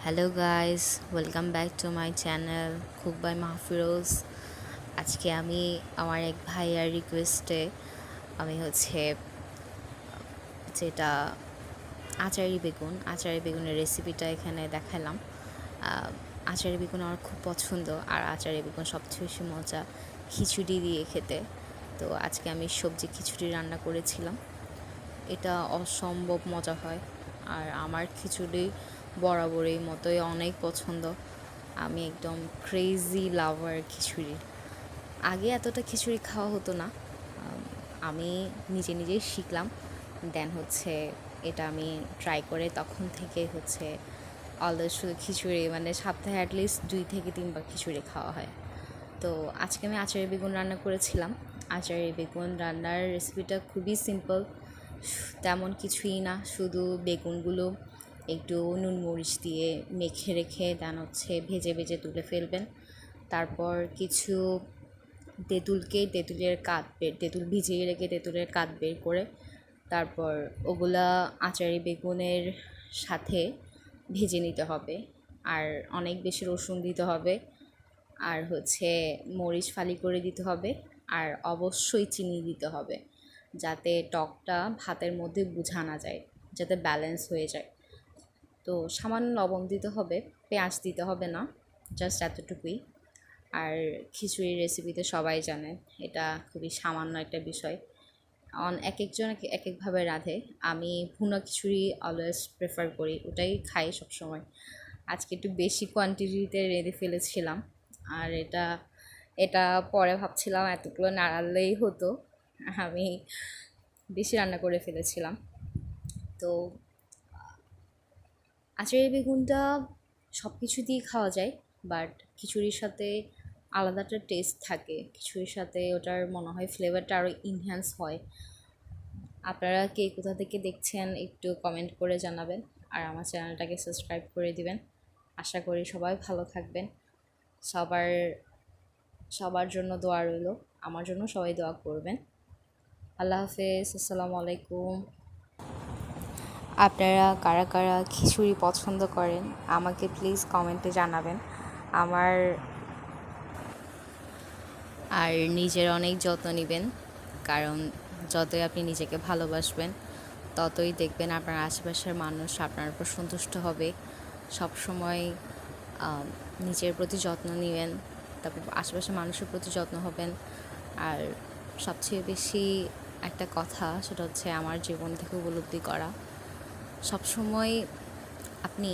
Hello guys, welcome back to my channel cook by Mahfiroz. আজকে আমি আমার এক ভাইয়ার রিকোয়েস্টে আমি যেটা আচারি বেগুনের রেসিপিটা এখানে দেখালাম। আচারি বেগুন আমার খুব পছন্দ, আর আচারি বেগুন সবচেয়ে বেশি মজা খিচুড়ি দিয়ে খেতে। তো আজকে আমি সবজি খিচুড়ি রান্না করেছিলাম। এটা অসম্ভব মজা হয়, আর আমার খিচুড়ি বরাবরই মতোই অনেক পছন্দ। আমি একদম ক্রেজি লাভার খিচুড়ির। আগে এতটা খিচুড়ি খাওয়া হতো না। আমি নিজেই শিখলাম। দেন এটা আমি ট্রাই করে তখন থেকে অলওয়েজ শুধু খিচুড়ি, মানে সপ্তাহে অ্যাটলিস্ট 2 থেকে 3 বার খিচুড়ি খাওয়া হয়। তো আজকে আমি আচারি বেগুন রান্না করেছিলাম। আচারি বেগুন রান্নার রেসিপিটা খুবই সিম্পল, তেমন কিছুই না। শুধু বেগুনগুলো একটু নুন মরিচ দিয়ে মেখে রেখে দেন ভেজে ভেজে তুলে ফেলবেন। তারপর কিছু তেঁতুল ভিজিয়ে রেখে তেঁতুলের কাত বের করে তারপর ওগুলা আচারি বেগুনের সাথে ভেজে নিতে হবে। আর অনেক বেশি রসুন দিতে হবে, আর মরিচ ফালি করে দিতে হবে, আর অবশ্যই চিনি দিতে হবে, যাতে টকটা ভাতের মধ্যে বোঝা না যায়, যাতে ব্যালেন্স হয়ে যায়। তো সামান্য লবণ দিতে হবে, পেঁয়াজ দিতে হবে না, জাস্ট এতটুকুই। আর খিচুড়ির রেসিপিতে সবাই জানে এটা খুবই সামান্য একটা বিষয়। এক একজন এক একভাবে রাঁধে। আমি ভুনা খিচুড়ি অলওয়েজ প্রেফার করি, ওটাই খাই সবসময়। আজকে একটু বেশি কোয়ান্টিটিতে রেঁধে ফেলেছিলাম, আর এটা এটা পরে ভাবছিলাম এতগুলো নাড়ালেই হতো। আমি বেশি রান্না করে ফেলেছিলাম। তো আচারি বেগুনটা সব কিছু দিয়ে খাওয়া যায়, বাট খিচুড়ির সাথে আলাদা একটা টেস্ট থাকে। খিচুড়ির সাথে ওটার মনে হয় ফ্লেভারটা আরও ইনহ্যান্স হয়। আপনারা কে কোথা থেকে দেখছেন একটু কমেন্ট করে জানাবেন, আর আমার চ্যানেলটাকে সাবস্ক্রাইব করে দিবেন। আশা করি সবাই ভালো থাকবেন। সবার সবার জন্য দোয়া রইল, আমার জন্য সবাই দোয়া করবেন। আল্লাহ হাফেজ, আসসালামু আলাইকুম। আপনারা কারা কারা খিচুড়ি পছন্দ করেন আমাকে প্লিজ কমেন্টে জানাবেন। আমার আর নিজের অনেক যত্ন নেবেন, কারণ যতই আপনি নিজেকে ভালোবাসবেন ততই দেখবেন আপনার আশেপাশের মানুষ আপনার উপর সন্তুষ্ট হবে। সবসময় নিজের প্রতি যত্ন নেবেন, তারপর আশেপাশের মানুষের প্রতি যত্ন হবেন। আর সবচেয়ে বেশি একটা কথা, সেটা আমার জীবন থেকে উপলব্ধি করা, সবসময় আপনি